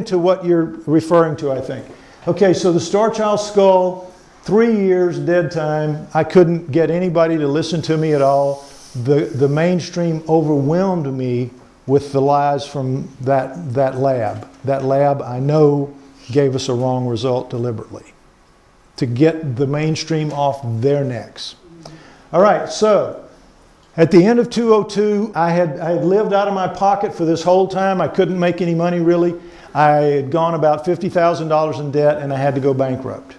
to what you're referring to, I think. Okay, so the Starchild skull, 3 years dead time. I couldn't get anybody to listen to me at all. The mainstream overwhelmed me with the lies from that lab. That lab, I know, gave us a wrong result deliberately to get the mainstream off their necks. All right, so at the end of 2002, I had lived out of my pocket for this whole time. I couldn't make any money really. I had gone about $50,000 in debt and I had to go bankrupt.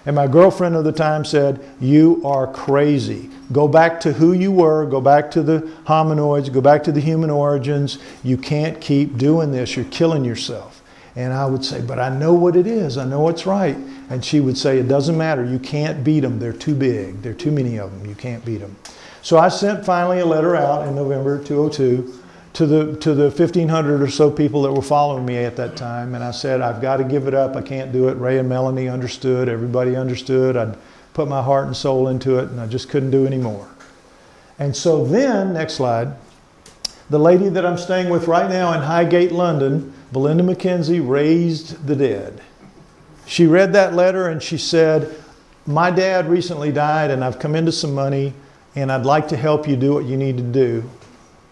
And my girlfriend at the time said, "You are crazy. Go back to who you were, go back to the hominoids, go back to the human origins. You can't keep doing this, you're killing yourself." And I would say, "But I know what it is, I know what's right." And she would say, "It doesn't matter, you can't beat them, they're too big, there are too many of them, you can't beat them." So I sent finally a letter out in November 2002 to the 1,500 or so people that were following me at that time, and I said, "I've got to give it up, I can't do it." Ray and Melanie understood, everybody understood. I'd put my heart and soul into it and I just couldn't do any more. And so then, next slide, the lady that I'm staying with right now in Highgate, London, Belinda McKenzie, raised the dead. She read that letter and she said, "My dad recently died and I've come into some money and I'd like to help you do what you need to do.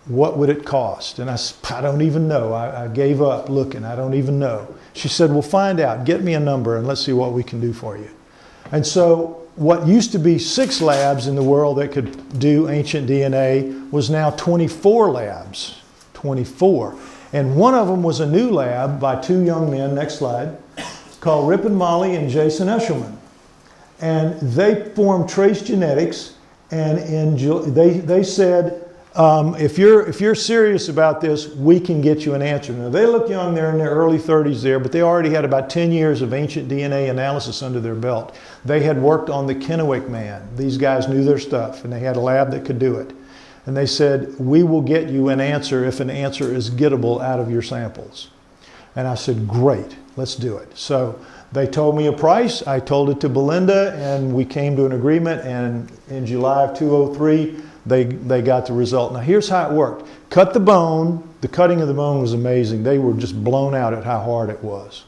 What would it cost?" And I said, "I don't even know. I gave up looking. I don't even know." She said, "Well, find out. Get me a number and let's see what we can do for you." And so what used to be 6 labs in the world that could do ancient DNA was now 24 labs. 24. And one of them was a new lab by 2 young men, next slide, called Rip and Molly and Jason Eshelman. And they formed Trace Genetics, and they said, if you're serious about this, we can get you an answer. Now they look young, they're in their early 30s there, but they already had about 10 years of ancient DNA analysis under their belt. They had worked on the Kennewick man. These guys knew their stuff and they had a lab that could do it. And they said, "We will get you an answer if an answer is gettable out of your samples." And I said, "Great, let's do it." So they told me a price, I told it to Belinda, and we came to an agreement, and in July of 2003, they got the result. Now here's how it worked. Cut the bone. The cutting of the bone was amazing. They were just blown out at how hard it was.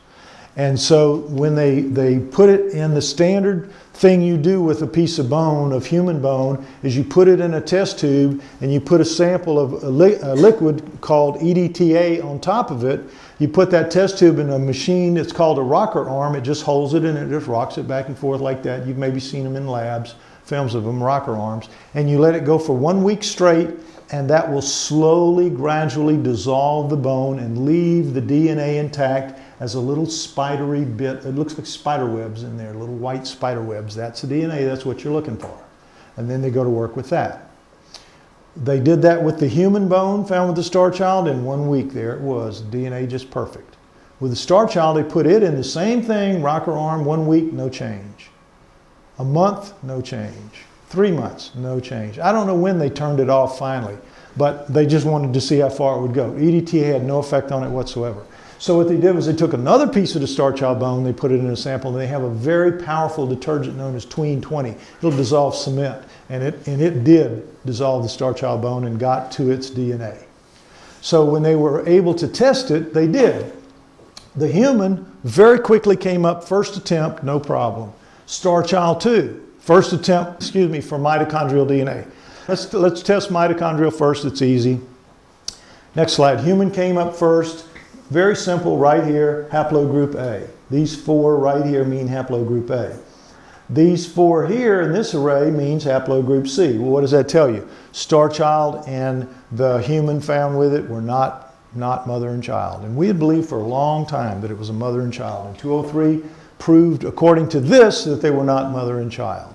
And so when they put it in the standard thing you do with a piece of bone, of human bone, is you put it in a test tube and you put a sample of a liquid called EDTA on top of it. You put that test tube in a machine, it's called a rocker arm. It just holds it and it just rocks it back and forth like that. You've maybe seen them in labs, films of them, rocker arms. And you let it go for 1 week straight, and that will slowly, gradually dissolve the bone and leave the DNA intact as a little spidery bit. It looks like spider webs in there, little white spider webs. That's the DNA, that's what you're looking for. And then they go to work with that. They did that with the human bone found with the Starchild. In 1 week, there it was, DNA just perfect. With the Starchild, they put it in the same thing, rocker arm, 1 week, no change. A month, no change. 3 months, no change. I don't know when they turned it off finally, but they just wanted to see how far it would go. EDTA had no effect on it whatsoever. So what they did was they took another piece of the Starchild bone, they put it in a sample, and they have a very powerful detergent known as Tween 20. It'll dissolve cement, and it did dissolve the Starchild bone and got to its DNA. So when they were able to test it, they did. The human very quickly came up, first attempt, no problem. Starchild 2, first attempt, for mitochondrial DNA. Let's test mitochondrial first, it's easy. Next slide, human came up first. Very simple, right here, haplogroup A. These 4 right here mean haplogroup A. These 4 here in this array means haplogroup C. Well, what does that tell you? Starchild and the human found with it were not mother and child. And we had believed for a long time that it was a mother and child. And 203 proved, according to this, that they were not mother and child.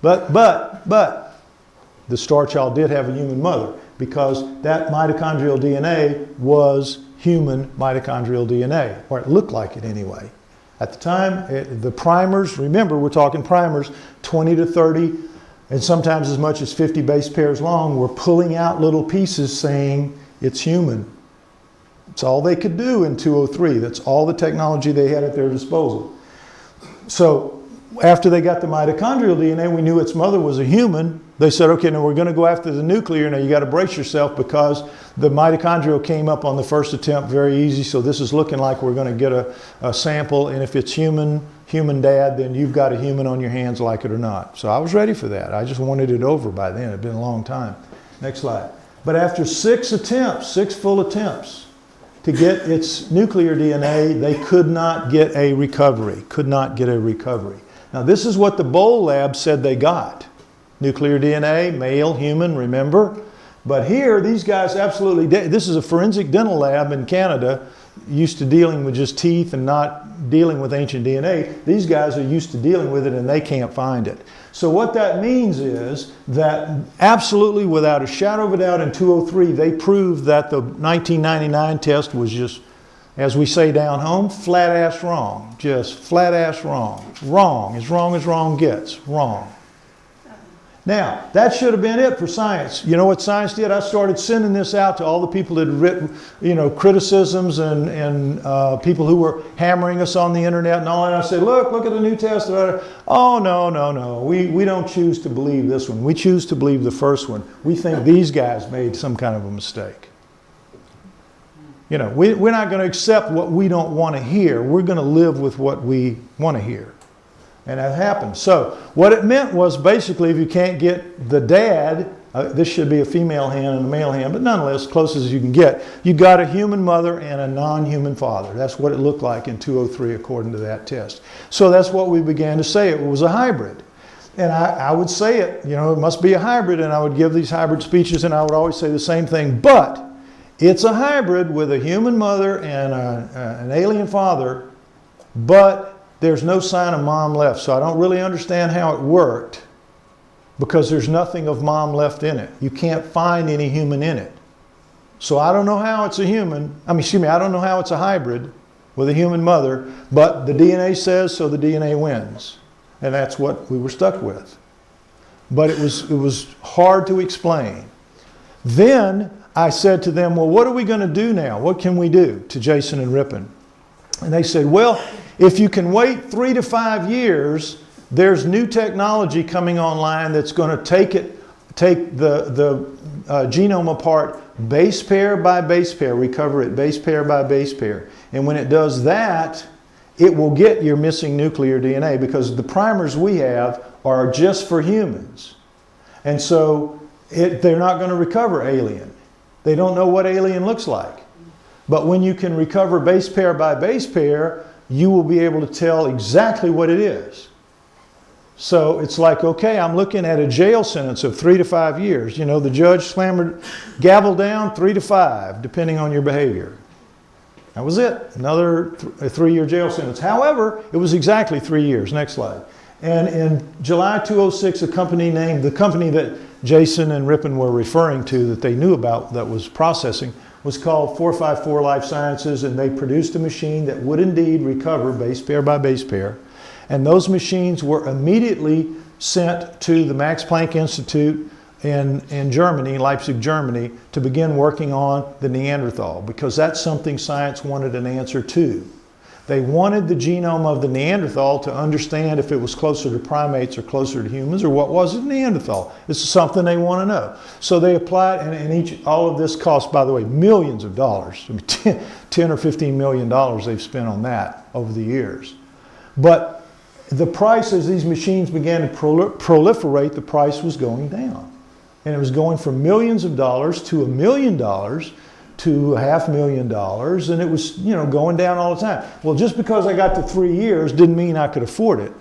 But the Starchild did have a human mother, because that mitochondrial DNA was human mitochondrial DNA, or it looked like it anyway. At the time, the primers, remember we're talking primers, 20 to 30, and sometimes as much as 50 base pairs long, were pulling out little pieces saying it's human. It's all they could do in 203. That's all the technology they had at their disposal. So after they got the mitochondrial DNA, we knew its mother was a human. They said, okay, now we're going to go after the nuclear. Now you got to brace yourself because the mitochondrial came up on the first attempt very easy. So this is looking like we're going to get a sample. And if it's human dad, then you've got a human on your hands, like it or not. So I was ready for that. I just wanted it over by then. It had been a long time. Next slide. But after 6 full attempts to get its nuclear DNA, they could not get a recovery. Now this is what the Bowl lab said they got. Nuclear DNA, male, human, remember? But here, these guys absolutely, this is a forensic dental lab in Canada, used to dealing with just teeth and not dealing with ancient DNA. These guys are used to dealing with it and they can't find it. So what that means is that absolutely without a shadow of a doubt in 203, they proved that the 1999 test was just, as we say down home, flat ass wrong. Just flat ass wrong. Wrong as wrong gets. Wrong. Now, that should have been it for science. You know what science did? I started sending this out to all the people that had written, criticisms and people who were hammering us on the internet and all that. I said, look at the new test. Oh, no. We don't choose to believe this one. We choose to believe the first one. We think these guys made some kind of a mistake. We're not going to accept what we don't want to hear. We're going to live with what we want to hear. And that happened. So what it meant was basically if you can't get the dad, this should be a female hen and a male hen, but nonetheless, close as you can get, you got a human mother and a non-human father. That's what it looked like in 203 according to that test. So that's what we began to say. It was a hybrid. And I would say it, it must be a hybrid, and I would give these hybrid speeches and I would always say the same thing, but it's a hybrid with a human mother and an alien father, but there's no sign of mom left. So I don't really understand how it worked because there's nothing of mom left in it. You can't find any human in it. So I don't know how it's a human. I don't know how it's a hybrid with a human mother, but the DNA says so, the DNA wins. And that's what we were stuck with. But it was hard to explain. Then I said to them, well, what are we going to do now? What can we do? To Jason and Ripon. And they said, well, if you can wait 3 to 5 years, there's new technology coming online that's going to take the genome apart base pair by base pair, recover it base pair by base pair. And when it does that, it will get your missing nuclear DNA because the primers we have are just for humans. And so they're not going to recover alien. They don't know what alien looks like. But when you can recover base pair by base pair, you will be able to tell exactly what it is. So it's like, okay, I'm looking at a jail sentence of 3 to 5 years. The judge gavel down 3 to 5, depending on your behavior. That was it. Another 3-year jail sentence. However, it was exactly 3 years. Next slide. And in July 2006, the company that Jason and Ripon were referring to that they knew about that was processing was called 454 Life Sciences, and they produced a machine that would indeed recover base pair by base pair. And those machines were immediately sent to the Max Planck Institute in Germany, Leipzig, Germany, to begin working on the Neanderthal, because that's something science wanted an answer to. They wanted the genome of the Neanderthal to understand if it was closer to primates or closer to humans, or what was it Neanderthal. This is something they want to know. So they applied, and all of this cost, by the way, millions of dollars. I mean, $10 or $15 million they've spent on that over the years. But the price, as these machines began to proliferate, the price was going down. And it was going from millions of dollars to $1 million to $500,000, and it was, going down all the time. Well, just because I got to 3 years didn't mean I could afford it.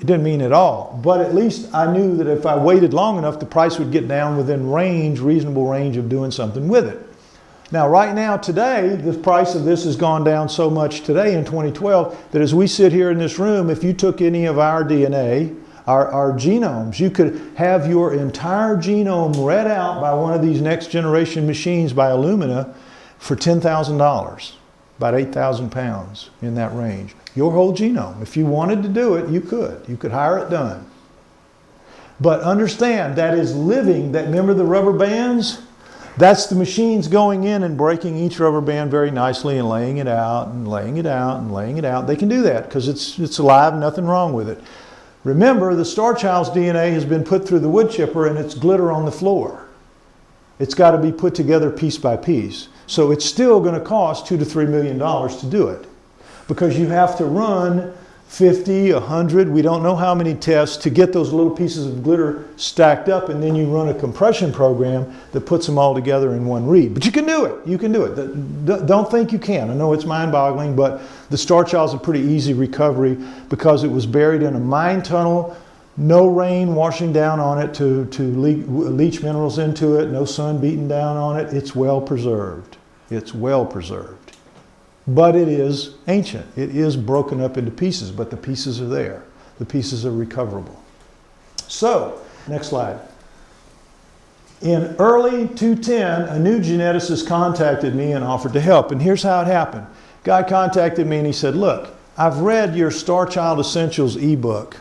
It didn't mean at all. But at least I knew that if I waited long enough, the price would get down within reasonable range of doing something with it. Now, right now, today, the price of this has gone down so much today in 2012 that as we sit here in this room, if you took any of our DNA, our genomes, you could have your entire genome read out by one of these next generation machines by Illumina for $10,000, about 8,000 pounds, in that range. Your whole genome. If you wanted to do it, you could. You could hire it done. But understand, that is living, remember the rubber bands? That's the machines going in and breaking each rubber band very nicely and laying it out and laying it out and laying it out. They can do that because it's alive, nothing wrong with it. Remember, the Starchild's DNA has been put through the wood chipper and it's glitter on the floor. It's got to be put together piece by piece. So it's still going to cost $2 to $3 million to do it because you have to run 50, 100, we don't know how many tests to get those little pieces of glitter stacked up, and then you run a compression program that puts them all together in one read. But you can do it. You can do it. Don't think you can. I know it's mind-boggling, but the Starchild's a pretty easy recovery because it was buried in a mine tunnel, no rain washing down on it to leach minerals into it, no sun beating down on it. It's well preserved. It's well preserved. But it is ancient. It is broken up into pieces, but the pieces are there. The pieces are recoverable. So, next slide. In early 2010, a new geneticist contacted me and offered to help. And here's how it happened. Guy contacted me and he said, look, I've read your Starchild Essentials ebook.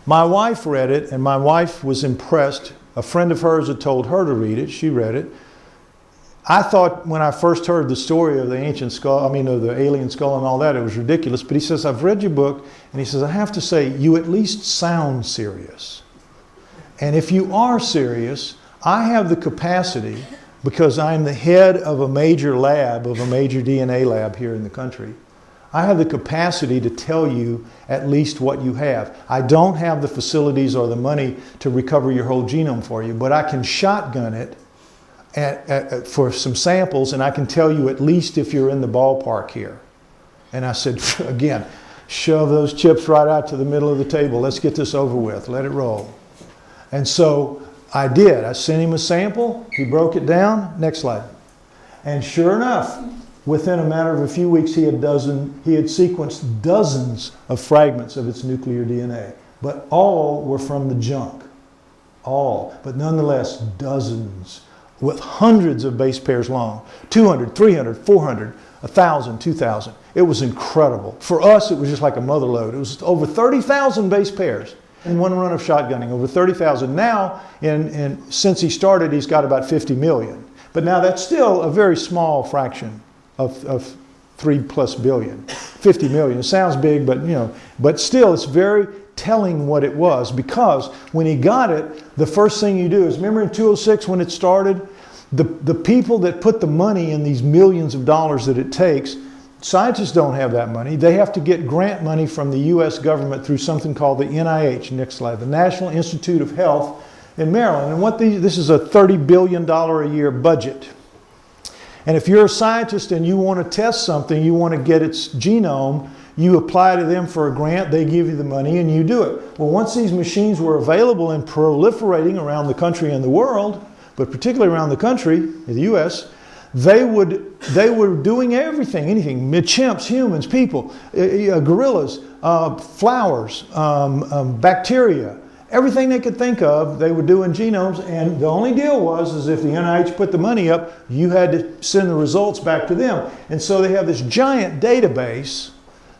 My wife read it and my wife was impressed. A friend of hers had told her to read it. She read it. I thought when I first heard the story of the ancient skull, of the alien skull and all that, it was ridiculous. But he says, I've read your book, and he says, I have to say, you at least sound serious. And if you are serious, I have the capacity, because I'm the head of a major lab, of a major DNA lab here in the country, I have the capacity to tell you at least what you have. I don't have the facilities or the money to recover your whole genome for you, but I can shotgun it for some samples, and I can tell you at least if you're in the ballpark here. And I said, again, shove those chips right out to the middle of the table. Let's get this over with. Let it roll. And so I did. I sent him a sample. He broke it down. Next slide. And sure enough, within a matter of a few weeks, he had sequenced dozens of fragments of its nuclear DNA. But all were from the junk. All. But nonetheless, dozens. With hundreds of base pairs long, 200, 300, 400, 1,000, 2,000. It was incredible. For us, it was just like a mother lode. It was over 30,000 base pairs in one run of shotgunning, over 30,000. Now, since he started, he's got about 50 million. But now that's still a very small fraction of 3+ billion. 50 million. It sounds big, but still, it's very telling what it was, because when he got it, the first thing you do is, remember in 2006 when it started, the people that put the money in these millions of dollars that it takes, scientists don't have that money. They have to get grant money from the US government through something called the NIH, next slide, the National Institute of Health in Maryland. And this is a $30 billion a year budget. And if you're a scientist and you want to test something, you want to get its genome, you apply to them for a grant, they give you the money, and you do it. Well, once these machines were available and proliferating around the country and the world, but particularly around the country, in the US, they were doing everything, anything, chimps, humans, people, gorillas, flowers, bacteria, everything they could think of, they were doing genomes, and the only deal was if the NIH put the money up, you had to send the results back to them. And so they have this giant database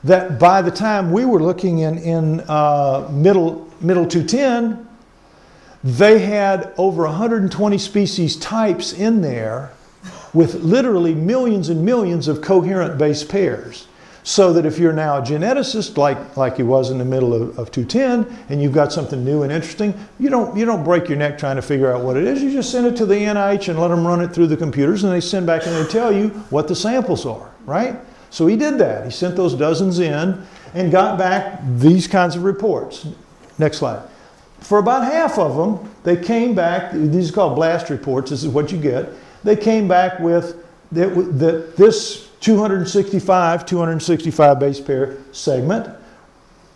that by the time we were looking in middle 210, they had over 120 species types in there with literally millions and millions of coherent base pairs. So that if you're now a geneticist, like he was in the middle of 210, and you've got something new and interesting, you don't break your neck trying to figure out what it is. You just send it to the NIH and let them run it through the computers, and they send back and they tell you what the samples are, right? So he did that. He sent those dozens in and got back these kinds of reports. Next slide. For about half of them, they came back, these are called blast reports, this is what you get. They came back with that this 265 base pair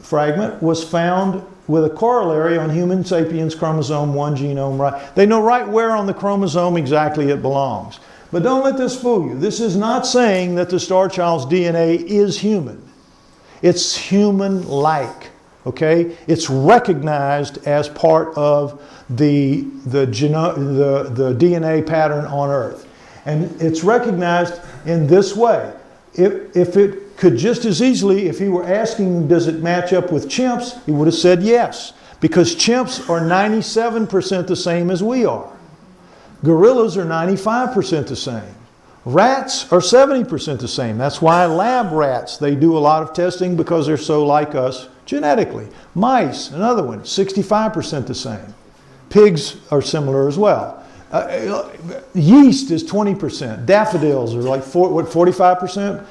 fragment was found with a corollary on human sapiens chromosome 1 genome right. They know right where on the chromosome exactly it belongs. But don't let this fool you. This is not saying that the Starchild's DNA is human. It's human-like, okay? It's recognized as part of the DNA pattern on Earth. And it's recognized in this way. If it could just as easily, if he were asking, does it match up with chimps, he would have said yes. Because chimps are 97% the same as we are. Gorillas are 95% the same. Rats are 70% the same. That's why lab rats, they do a lot of testing because they're so like us genetically. Mice, another one, 65% the same. Pigs are similar as well. Yeast is 20%. Daffodils are like 45%?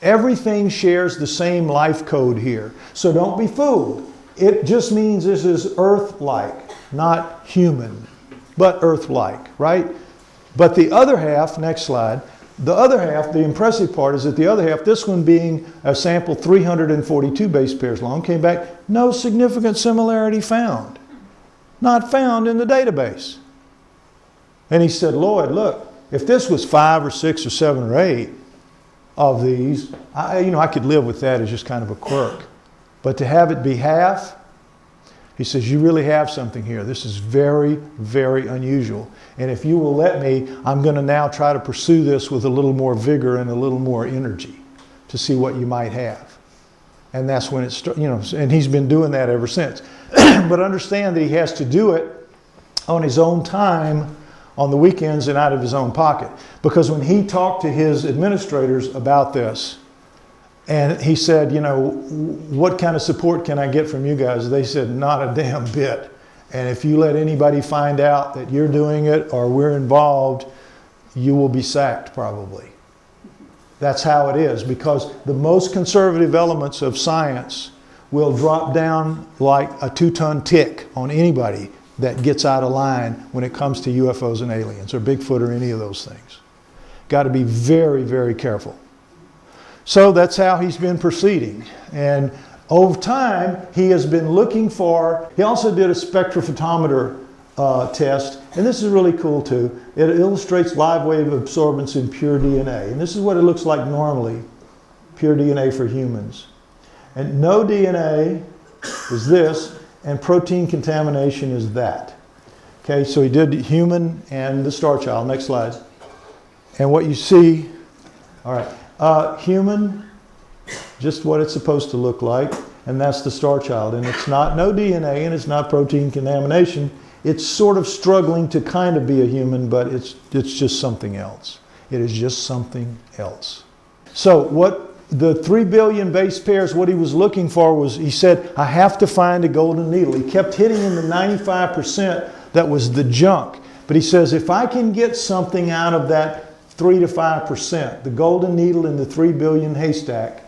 Everything shares the same life code here. So don't be fooled. It just means this is Earth-like, not human, but Earth-like, right? But the other half, next slide, the other half, the impressive part is that the other half, this one being a sample 342 base pairs long, came back, no significant similarity found. Not found in the database. And he said, Lloyd, look, if this was 5 or 6 or 7 or 8 of these, I could live with that as just kind of a quirk. But to have it be half, he says, you really have something here. This is very, very unusual. And if you will let me, I'm going to now try to pursue this with a little more vigor and a little more energy to see what you might have. And that's when it and he's been doing that ever since. But understand that he has to do it on his own time, on the weekends and out of his own pocket. Because when he talked to his administrators about this, and he said, what kind of support can I get from you guys? They said, not a damn bit. And if you let anybody find out that you're doing it or we're involved, you will be sacked probably. That's how it is, because the most conservative elements of science will drop down like a 2-ton tick on anybody that gets out of line when it comes to UFOs and aliens or Bigfoot or any of those things. Got to be very, very careful. So that's how he's been proceeding. And over time, he has been looking for, he also did a spectrophotometer test, and this is really cool too. It illustrates live wave absorbance in pure DNA. And this is what it looks like normally, pure DNA for humans. And no DNA is this, and protein contamination is that. Okay, so he did human and the Starchild. Next slide. And what you see, all right, human, just what it's supposed to look like, and that's the Starchild. And it's not no DNA, and it's not protein contamination. It's sort of struggling to kind of be a human, but it's just something else. It is just something else. So what the 3 billion base pairs, what he was looking for was, he said, I have to find a golden needle. He kept hitting in the 95% that was the junk. But he says, if I can get something out of that 3 to 5%, the golden needle in the 3 billion haystack,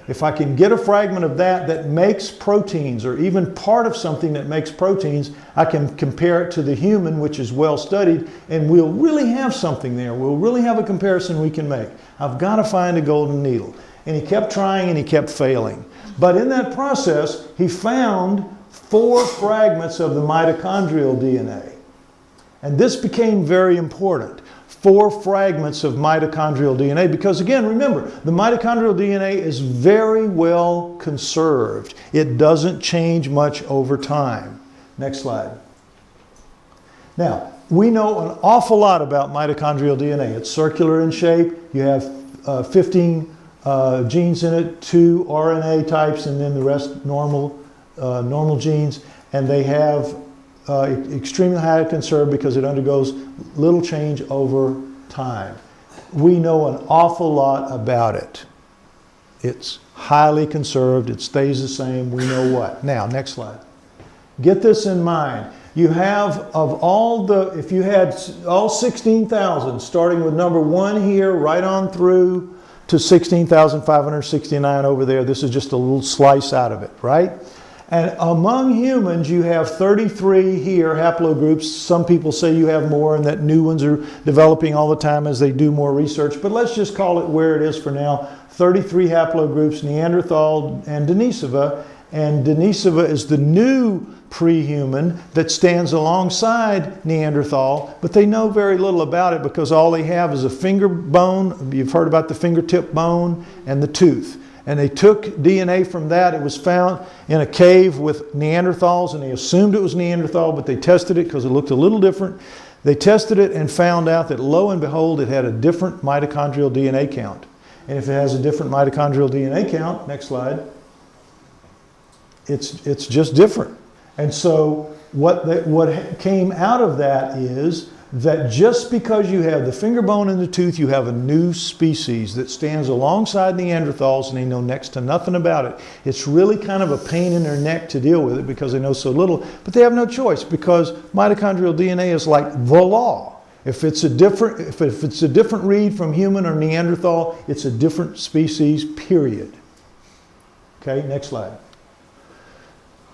if I can get a fragment of that that makes proteins, or even part of something that makes proteins, I can compare it to the human, which is well studied, and we'll really have something there. We'll really have a comparison we can make. I've got to find a golden needle. And he kept trying and he kept failing. But in that process, he found 4 fragments of the mitochondrial DNA. And this became very important. 4 fragments of mitochondrial DNA, because again, remember, the mitochondrial DNA is very well conserved. It doesn't change much over time. Next slide. Now, we know an awful lot about mitochondrial DNA. It's circular in shape. You have 15 genes in it, 2 RNA types, and then the rest normal genes. And they have extremely highly conserved because it undergoes little change over time. We know an awful lot about it. It's highly conserved. It stays the same. We know what. Now, next slide. Get this in mind. You have, of all the, if you had all 16,000, starting with number 1 here, right on through to 16,569 over there. This is just a little slice out of it, right? And among humans, you have 33 here, haplogroups. Some people say you have more and that new ones are developing all the time as they do more research. But let's just call it where it is for now. 33 haplogroups, Neanderthal and Denisova. And Denisova is the new pre-human that stands alongside Neanderthal, but they know very little about it because all they have is a finger bone. You've heard about the fingertip bone and the tooth. And they took DNA from that. It was found in a cave with Neanderthals, and they assumed it was Neanderthal, but they tested it because it looked a little different. They tested it and found out that, lo and behold, it had a different mitochondrial DNA count. And if it has a different mitochondrial DNA count, next slide, it's just different. And so what came out of that is that just because you have the finger bone in the tooth, you have a new species that stands alongside Neanderthals, and they know next to nothing about it. It's really kind of a pain in their neck to deal with it because they know so little, but they have no choice because mitochondrial DNA is like the law. If it's a different read from human or Neanderthal, it's a different species, period. Okay, next slide.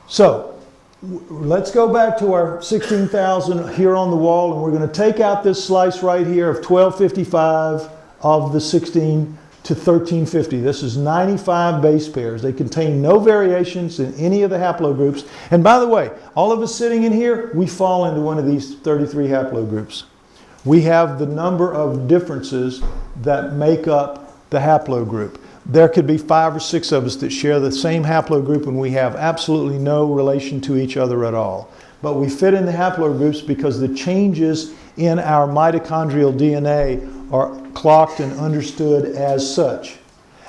So, let's go back to our 16,000 here on the wall, and we're going to take out this slice right here of 1255 of the 16 to 1350. This is 95 base pairs. They contain no variations in any of the haplogroups. And by the way, all of us sitting in here, we fall into one of these 33 haplogroups. We have the number of differences that make up the haplogroup. There could be 5 or 6 of us that share the same haplogroup and we have absolutely no relation to each other at all. But we fit in the haplogroups because the changes in our mitochondrial DNA are clocked and understood as such.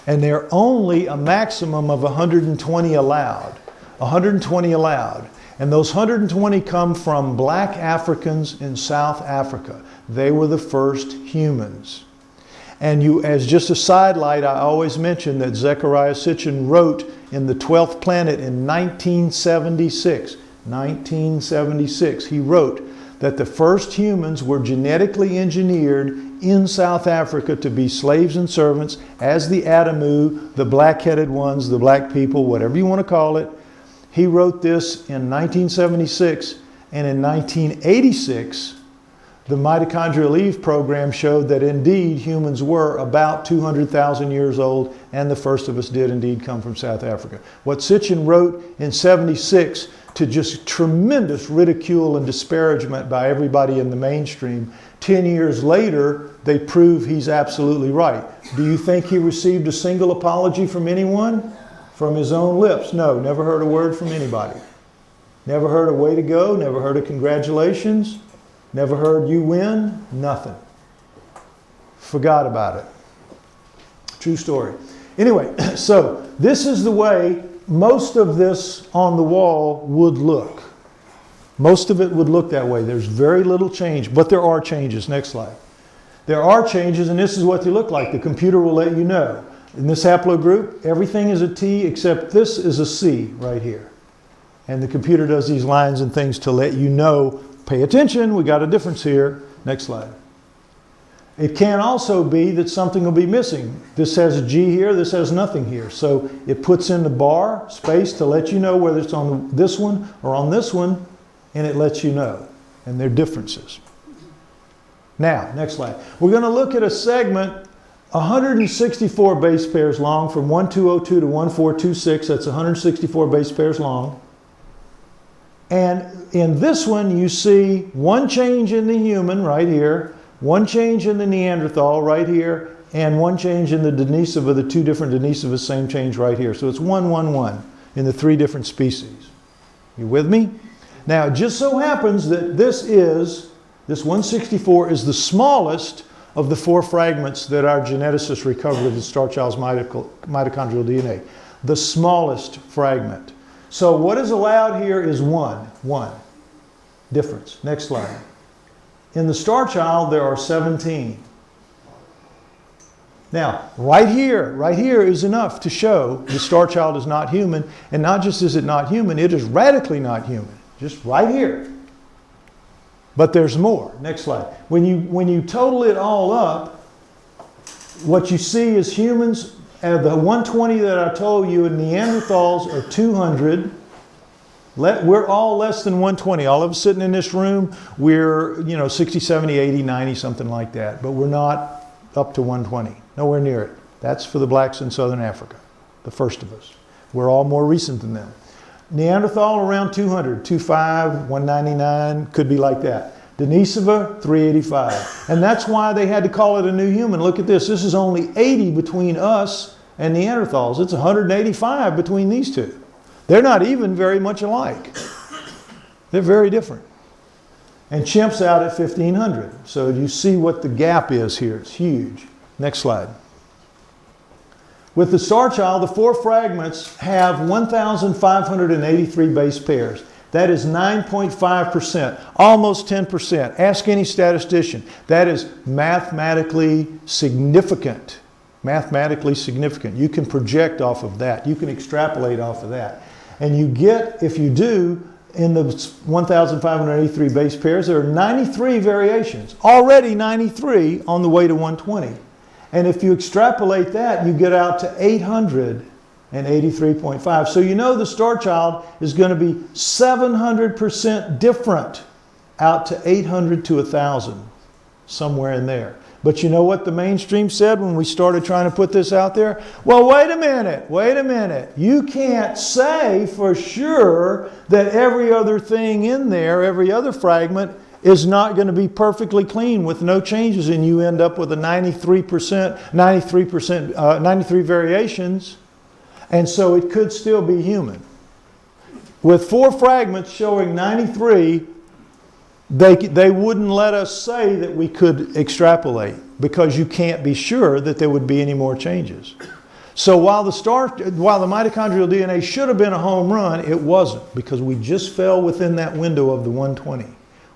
And they're only a maximum of 120 allowed. 120 allowed. And those 120 come from black Africans in South Africa. They were the first humans. And as just a sidelight, I always mention that Zecharia Sitchin wrote in The 12th Planet in 1976. 1976, he wrote that the first humans were genetically engineered in South Africa to be slaves and servants as the Adamu, the black-headed ones, the black people, whatever you want to call it. He wrote this in 1976, and in 1986, the Mitochondrial Eve program showed that indeed humans were about 200,000 years old, and the first of us did indeed come from South Africa. What Sitchin wrote in 76 to just tremendous ridicule and disparagement by everybody in the mainstream, 10 years later, they prove he's absolutely right. Do you think he received a single apology from anyone? From his own lips? No, never heard a word from anybody. Never heard a way to go, never heard a congratulations. Never heard you win, nothing. Forgot about it. True story. Anyway, so this is the way most of this on the wall would look. Most of it would look that way. There's very little change, but there are changes. Next slide. There are changes, and this is what they look like. The computer will let you know. In this haplogroup, everything is a T except this is a C right here. And the computer does these lines and things to let you know, pay attention, we got a difference here. Next slide. It can also be that something will be missing. This has a G here, this has nothing here. So it puts in the bar space to let you know whether it's on this one or on this one, and it lets you know. And they're differences. Now, next slide. We're going to look at a segment 164 base pairs long from 1202 to 1426. That's 164 base pairs long. And in this one, you see one change in the human right here, one change in the Neanderthal right here, and one change in the Denisova, the two different Denisovas, same change right here. So it's 1, 1, 1 in the 3 different species. You with me? Now, it just so happens that this 164 is the smallest of the 4 fragments that our geneticists recovered of the Starchild's mitochondrial DNA. The smallest fragment. So what is allowed here is 1 difference. Next slide. In the Starchild, there are 17. Now, right here is enough to show the Starchild is not human, and not just is it not human, it is radically not human. Just right here. But there's more. Next slide. When you total it all up, what you see is humans, the 120 that I told you, and Neanderthals are 200. We're all less than 120. All of us sitting in this room, we're 60, 70, 80, 90, something like that. But we're not up to 120. Nowhere near it. That's for the blacks in Southern Africa, the first of us. We're all more recent than them. Neanderthal around 200, 25, 199, could be like that. Denisova, 385. And that's why they had to call it a new human. Look at this. This is only 80 between us and Neanderthals. It's 185 between these two. They're not even very much alike. They're very different. And chimps out at 1500. So you see what the gap is here. It's huge. Next slide. With the Starchild, the 4 fragments have 1,583 base pairs. That is 9.5%, almost 10%. Ask any statistician. That is mathematically significant. Mathematically significant. You can project off of that. You can extrapolate off of that. And you get, if you do, in the 1,583 base pairs, there are 93 variations. Already 93 on the way to 120. And if you extrapolate that, you get out to 883.5. So you know the Starchild is going to be 700% different out to 800 to 1,000, somewhere in there. But you know what the mainstream said when we started trying to put this out there? Well, wait a minute. You can't say for sure that every other thing in there, every other fragment, is not going to be perfectly clean with no changes, and you end up with a 93 variations, and so it could still be human. With 4 fragments showing 93, they wouldn't let us say that we could extrapolate, because you can't be sure that there would be any more changes. So while the mitochondrial DNA should have been a home run, it wasn't, because we just fell within that window of the 120.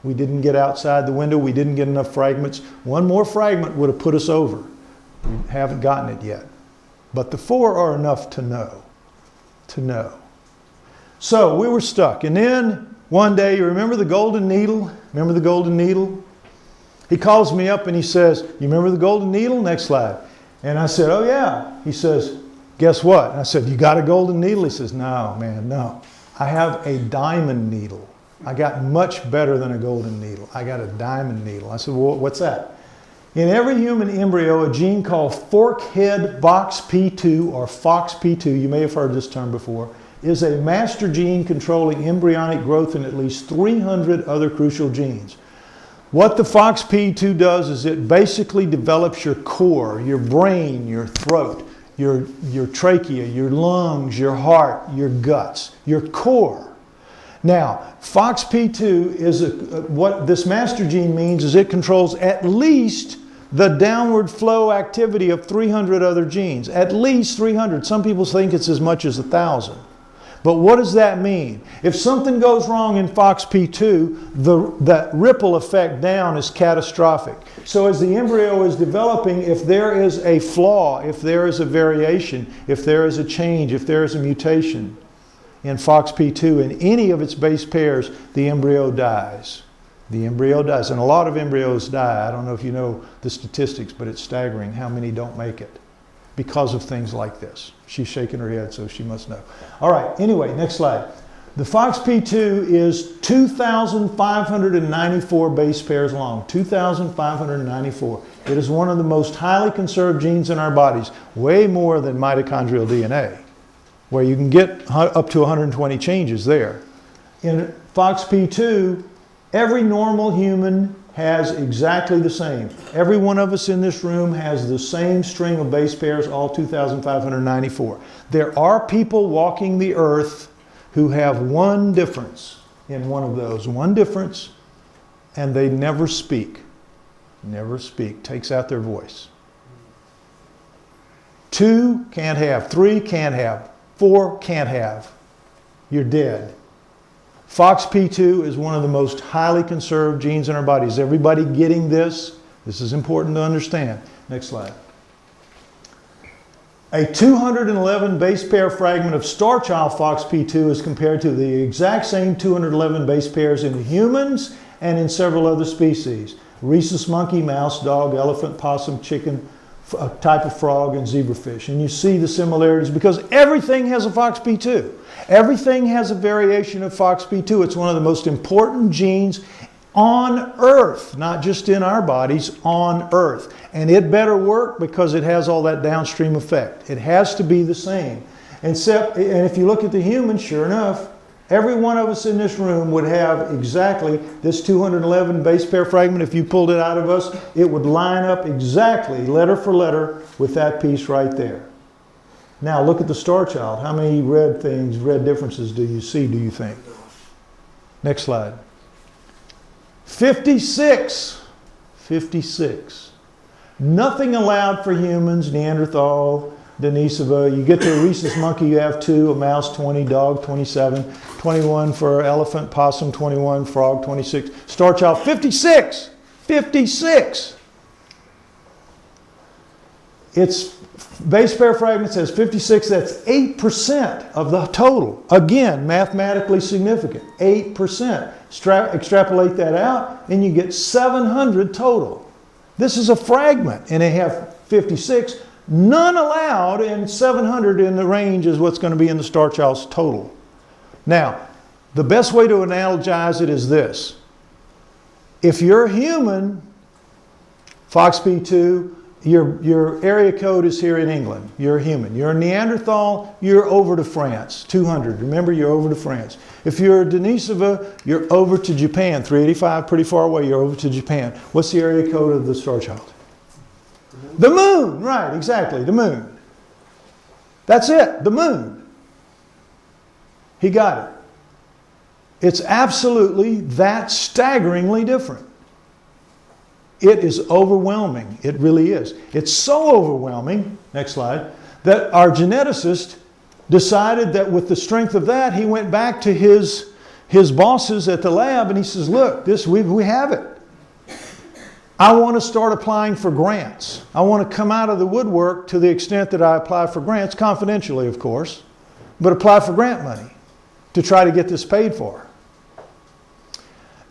We didn't get outside the window. We didn't get enough fragments. One more fragment would have put us over. We haven't gotten it yet. But the 4 are enough to know. So we were stuck. And then one day, you remember the golden needle? Remember the golden needle? He calls me up and he says, you remember the golden needle? Next slide. And I said, oh yeah. He says, guess what? And I said, you got a golden needle? He says, no, man, no. I have a diamond needle. I got much better than a golden needle. I got a diamond needle. I said, well, what's that? In every human embryo, a gene called forkhead box P2 or FOXP2, you may have heard this term before, is a master gene controlling embryonic growth in at least 300 other crucial genes. What the FOXP2 does is it basically develops your core, your brain, your throat, your trachea, your lungs, your heart, your guts, your core. Now, FOXP2 is what this master gene means is it controls at least the downward flow activity of 300 other genes. At least 300. Some people think it's as much as 1,000. But what does that mean? If something goes wrong in FOXP2, that ripple effect down is catastrophic. So as the embryo is developing, if there is a flaw, if there is a variation, if there is a change, if there is a mutation in FOXP2 in any of its base pairs, the embryo dies. The embryo dies. And a lot of embryos die. I don't know if you know the statistics, but it's staggering how many don't make it because of things like this. She's shaking her head, so she must know. All right, anyway, next slide. The FOXP2 is 2,594 base pairs long. 2,594. It is one of the most highly conserved genes in our bodies, way more than mitochondrial DNA, where you can get up to 120 changes there. In FOXP2, every normal human has exactly the same. Every one of us in this room has the same string of base pairs, all 2,594. There are people walking the earth who have one difference in one of those. One difference, and they never speak. Never speak. Takes out their voice. 2 can't have. 3 can't have. 4 can't have. You're dead. FOXP2 is one of the most highly conserved genes in our bodies. Everybody getting this? This is important to understand. Next slide. A 211 base pair fragment of Starchild FOXP2 is compared to the exact same 211 base pairs in humans and in several other species. Rhesus monkey, mouse, dog, elephant, possum, chicken, a type of frog, and zebrafish. And you see the similarities because everything has a FOXP2. Everything has a variation of FOXP2. It's one of the most important genes on Earth, not just in our bodies, on Earth. And it better work because it has all that downstream effect. It has to be the same. And if you look at the human, sure enough, every one of us in this room would have exactly this 211 base pair fragment. If you pulled it out of us, it would line up exactly, letter for letter, with that piece right there. Now look at the Starchild. How many red differences do you see, do you think? Next slide. 56. 56. Nothing allowed for humans, Neanderthal, Denisova. You get to a rhesus monkey, you have 2, a mouse 20, dog 27, 21 for elephant, possum 21, frog 26, Starchild 56. 56. Its base pair fragments has 56. That's 8% of the total. Again, mathematically significant. 8%. Extrapolate that out, and you get 700 total. This is a fragment, and they have 56. None allowed, and 700 in the range is what's going to be in the Starchild's total. Now, the best way to analogize it is this. If you're human, FoxP2, your area code is here in England. You're a human. You're a Neanderthal, you're over to France, 200. Remember, you're over to France. If you're a Denisova, you're over to Japan, 385, pretty far away, you're over to Japan. What's the area code of the Starchild? The moon, right, exactly, the moon. That's it, the moon. He got it. It's absolutely that staggeringly different. It is overwhelming. It really is. It's so overwhelming, next slide, that our geneticist decided that with the strength of that, he went back to his bosses at the lab and he says, look, we have it. I want to start applying for grants. I want to come out of the woodwork to the extent that I apply for grants, confidentially, of course, but apply for grant money to try to get this paid for.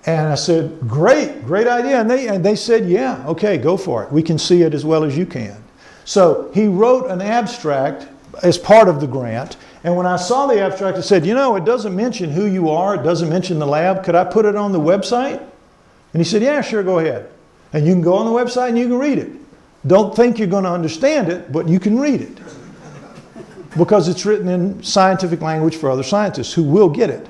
And I said, great idea. And they said, yeah, okay, go for it. We can see it as well as you can. So he wrote an abstract as part of the grant. And when I saw the abstract, I said, you know, it doesn't mention who you are. It doesn't mention the lab. Could I put it on the website? And he said, yeah, sure, go ahead. And you can go on the website and you can read it. Don't think you're going to understand it, but you can read it. Because it's written in scientific language for other scientists who will get it.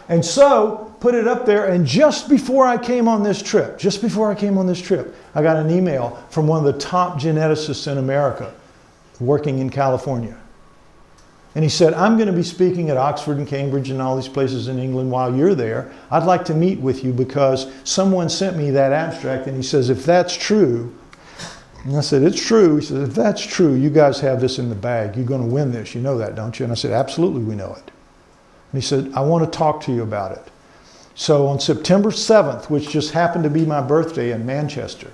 And so, put it up there, and just before I came on this trip, I got an email from one of the top geneticists in America working in California. And he said, I'm going to be speaking at Oxford and Cambridge and all these places in England while you're there. I'd like to meet with you because someone sent me that abstract. And he says, if that's true, and I said, it's true. He says, if that's true, you guys have this in the bag. You're going to win this. You know that, don't you? And I said, absolutely, we know it. And he said, I want to talk to you about it. So on September 7th, which just happened to be my birthday in Manchester,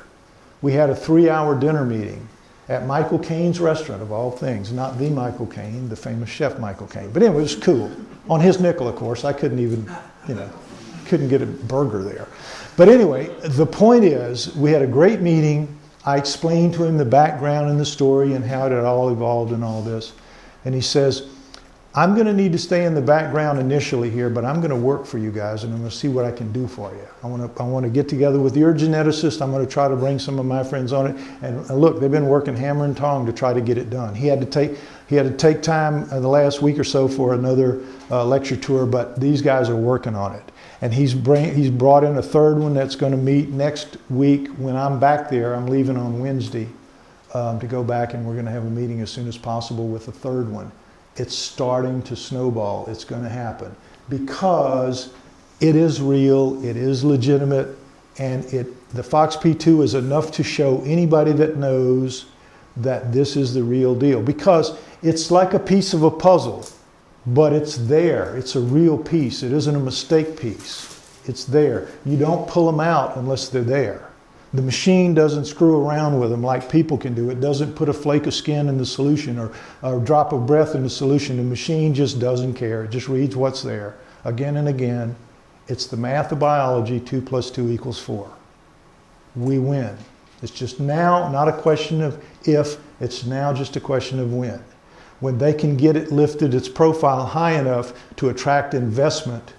we had a 3-hour dinner meeting at Michael Caine's restaurant, of all things. Not the Michael Caine, the famous chef Michael Caine. But anyway, it was cool. On his nickel, of course. I couldn't even, couldn't get a burger there. But anyway, the point is, we had a great meeting. I explained to him the background and the story and how it had all evolved and all this. And he says, I'm going to need to stay in the background initially here, but I'm going to work for you guys and I'm going to see what I can do for you. I want to get together with your geneticist. I'm going to try to bring some of my friends on it. And look, they've been working hammer and tong to try to get it done. He had to take time in the last week or so for another lecture tour, but these guys are working on it. And he's brought in a third one that's going to meet next week when I'm back there. I'm leaving on Wednesday to go back, and we're going to have a meeting as soon as possible with the third one. It's starting to snowball. It's going to happen because it is real, it is legitimate, and the FoxP2 is enough to show anybody that knows that this is the real deal. Because it's like a piece of a puzzle, but it's there. It's a real piece. It isn't a mistake piece. It's there. You don't pull them out unless they're there. The machine doesn't screw around with them like people can do. It doesn't put a flake of skin in the solution or a drop of breath in the solution. The machine just doesn't care. It just reads what's there again and again. It's the math of biology, 2 + 2 = 4. We win. It's just now not a question of if, it's now just a question of when. When they can get it lifted, its profile high enough to attract investment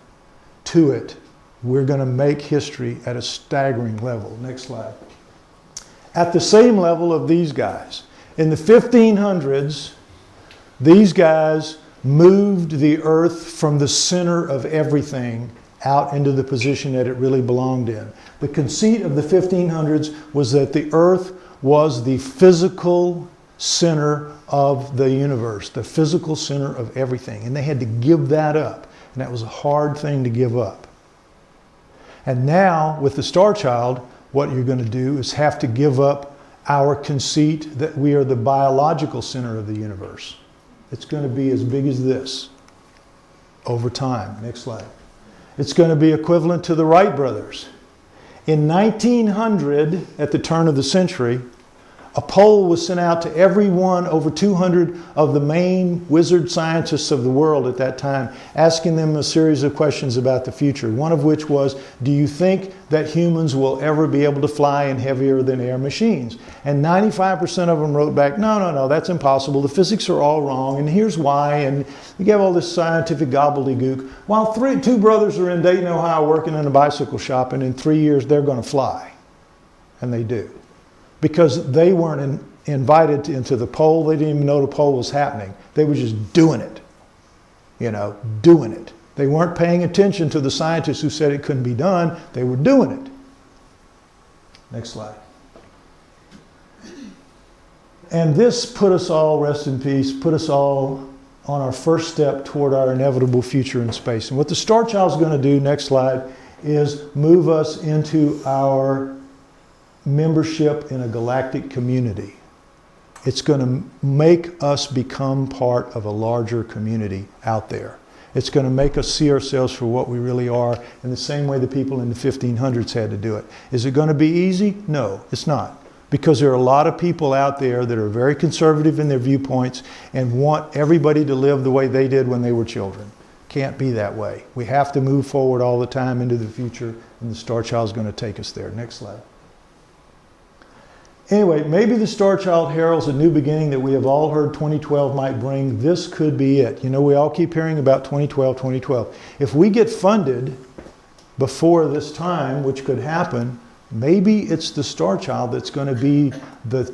to it, we're going to make history at a staggering level. Next slide. At the same level of these guys. In the 1500s, these guys moved the earth from the center of everything out into the position that it really belonged in. The conceit of the 1500s was that the earth was the physical center of the universe, the physical center of everything. And they had to give that up. And that was a hard thing to give up. And now, with the Starchild, what you're going to do is have to give up our conceit that we are the biological center of the universe. It's going to be as big as this over time. Next slide. It's going to be equivalent to the Wright brothers. In 1900, at the turn of the century, a poll was sent out to everyone, over 200 of the main wizard scientists of the world at that time, asking them a series of questions about the future. One of which was, do you think that humans will ever be able to fly in heavier than air machines? And 95% of them wrote back, no, that's impossible. The physics are all wrong, and here's why. And we gave all this scientific gobbledygook. While two brothers are in Dayton, Ohio, working in a bicycle shop, and in 3 years they're going to fly. And they do. Because they weren't invited into the poll. They didn't even know the poll was happening. They were just doing it. You know, doing it. They weren't paying attention to the scientists who said it couldn't be done. They were doing it. Next slide. And this put us all, rest in peace, put us all on our first step toward our inevitable future in space. And what the Star Child is going to do, next slide, is move us into our membership in a galactic community. It's going to make us become part of a larger community out there. It's going to make us see ourselves for what we really are in the same way the people in the 1500s had to do it. Is it going to be easy? No, it's not. Because there are a lot of people out there that are very conservative in their viewpoints and want everybody to live the way they did when they were children. Can't be that way. We have to move forward all the time into the future, and the Star Child is going to take us there. Next slide. Anyway, maybe the Star Child heralds a new beginning that we have all heard 2012 might bring. This could be it. You know, we all keep hearing about 2012, 2012. If we get funded before this time, which could happen, maybe it's the Star Child that's going to be the